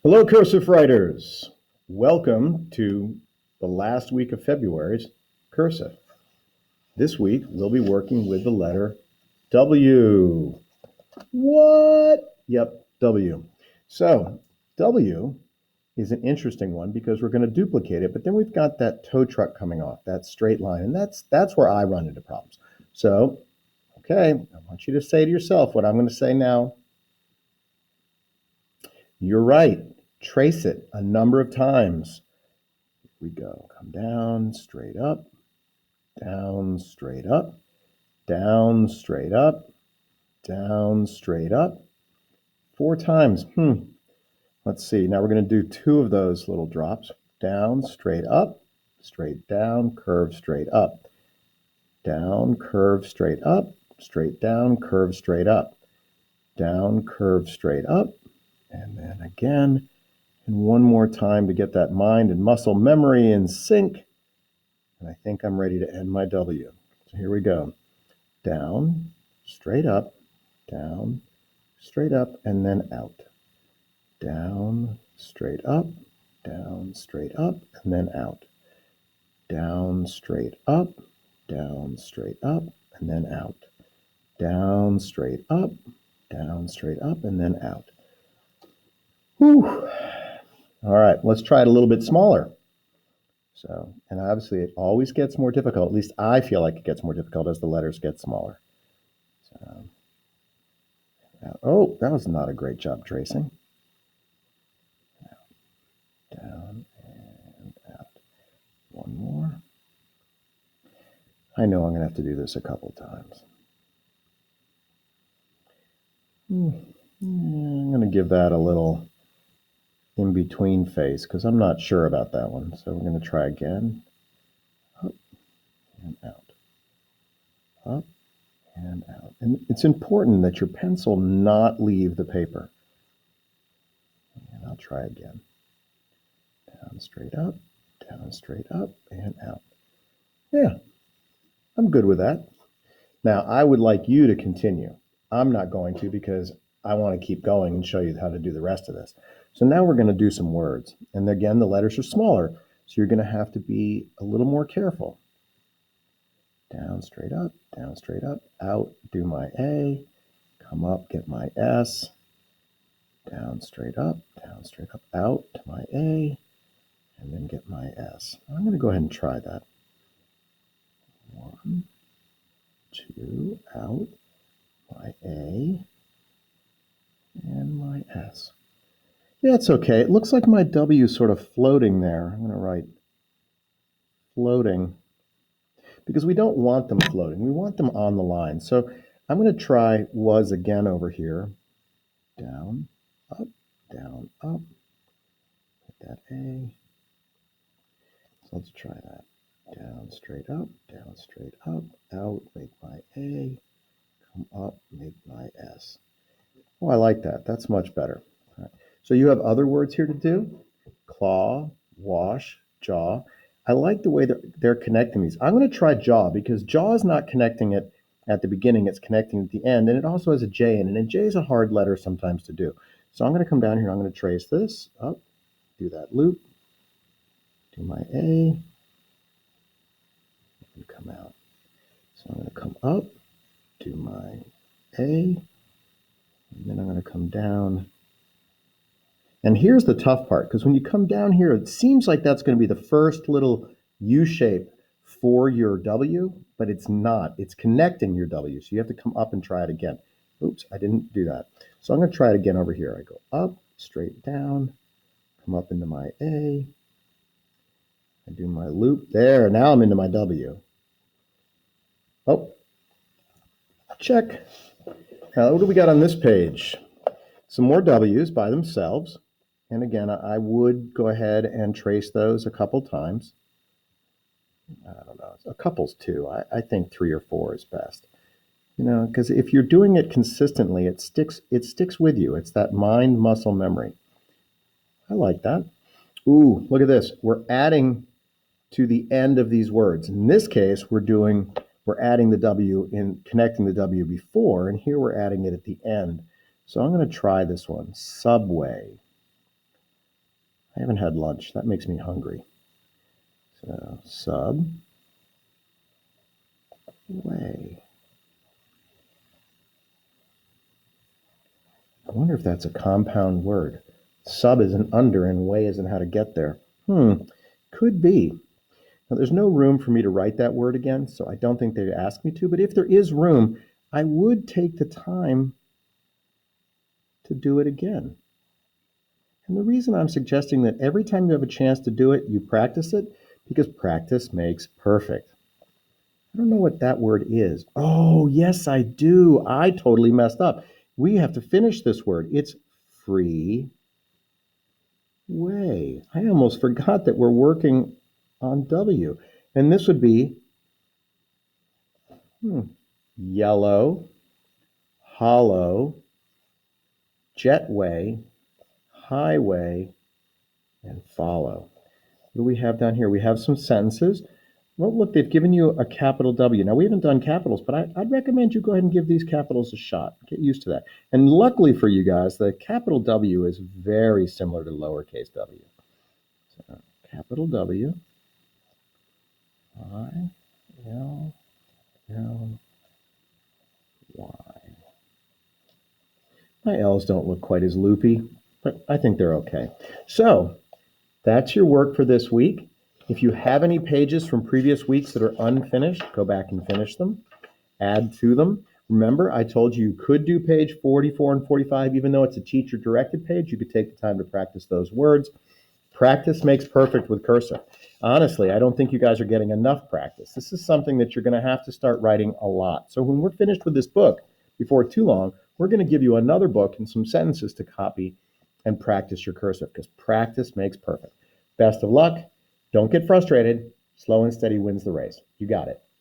Hello, Cursive writers. Welcome to the last week of February's Cursive. This week, we'll be working with the letter W. What? Yep, W. So, W is an interesting one because we're going to duplicate it, but then we've got that tow truck coming off, that straight line, and that's where I run into problems. So, okay, I want you to say to yourself what I'm going to say now. You're right. Trace it a number of times. We go. Come down, straight up, down, straight up, down, straight up, down, straight up. 4 times. Let's see. Now we're going to do 2 of those little drops. Down, straight up, straight down, curve, straight up. Down, curve, straight up, straight down, curve, straight up. Down, curve, straight up. And then again. And one more time to get that mind and muscle memory in sync. And I think I'm ready to end my W. So here we go. Down, straight up, down, straight up, and then out. Down, straight up, and then out. Down, straight up, and then out. Down, straight up, and then out. Whew. All right, let's try it a little bit smaller. So, and obviously it always gets more difficult. At least I feel like it gets more difficult as the letters get smaller. So, oh, that was not a great job tracing. Down and out. One more. I know I'm going to have to do this a couple times. I'm going to give that a little in-between face because I'm not sure about that one. So we're going to try again. Up and out. Up and out. And it's important that your pencil not leave the paper. And I'll try again. Down, straight up, and out. Yeah, I'm good with that. Now, I would like you to continue. I'm not going to because I want to keep going and show you how to do the rest of this. So now we're going to do some words. And again, the letters are smaller, so you're going to have to be a little more careful. Down, straight up, out, do my A, come up, get my S, down, straight up, out to my A, and then get my S. I'm going to go ahead and try that. 1, 2, out, my A, and my S. Yeah, it's okay. It looks like my W is sort of floating there. I'm going to write floating because we don't want them floating. We want them on the line. So I'm going to try was again over here. Down, up, hit that A. So let's try that. Down, straight up, out, make my A, come up, make my S. Oh, I like that. That's much better. All right. So you have other words here to do. Claw, wash, jaw. I like the way they're connecting these. I'm going to try jaw because jaw is not connecting it at the beginning. It's connecting at the end. And it also has a J in it. And J is a hard letter sometimes to do. So I'm going to come down here. I'm going to trace this up, do that loop, do my A, and come out. So I'm going to come up, do my A, and then I'm going to come down. And here's the tough part, because when you come down here, it seems like that's going to be the first little U shape for your W, but it's not. It's connecting your W, so you have to come up and try it again. Oops, I didn't do that. So I'm going to try it again over here. I go up, straight down, come up into my A, I do my loop. There, now I'm into my W. Oh, check. Now, what do we got on this page? Some more W's by themselves. And again, I would go ahead and trace those a couple times. I don't know, a couple's 2. I think 3 or 4 is best. You know, because if you're doing it consistently, it sticks with you. It's that mind muscle memory. I like that. Ooh, look at this. We're adding to the end of these words. In this case, we're adding the W in connecting the W before, and here we're adding it at the end. So I'm going to try this one. Subway. I haven't had lunch. That makes me hungry. So subway. I wonder if that's a compound word. Sub is an under and way isn't how to get there. Could be. Now, there's no room for me to write that word again, so I don't think they'd ask me to. But if there is room, I would take the time to do it again. And the reason I'm suggesting that every time you have a chance to do it, you practice it, because practice makes perfect. I don't know what that word is. Oh, yes, I do. I totally messed up. We have to finish this word. It's free way. I almost forgot that we're working on W. And this would be yellow, hollow, jetway, highway, and follow. What do we have down here? We have some sentences. Well, look, they've given you a capital W. Now, we haven't done capitals, but I'd recommend you go ahead and give these capitals a shot. Get used to that. And luckily for you guys, the capital W is very similar to lowercase w. So, capital W, I, L, L, Y. My L's don't look quite as loopy, but I think they're okay. So, that's your work for this week. If you have any pages from previous weeks that are unfinished, go back and finish them, add to them. Remember, I told you could do page 44 and 45, even though it's a teacher-directed page. You could take the time to practice those words. Practice makes perfect with Cursive. Honestly, I don't think you guys are getting enough practice. This is something that you're going to have to start writing a lot. So when we're finished with this book, before too long, we're going to give you another book and some sentences to copy and practice your Cursive, because practice makes perfect. Best of luck. Don't get frustrated. Slow and steady wins the race. You got it.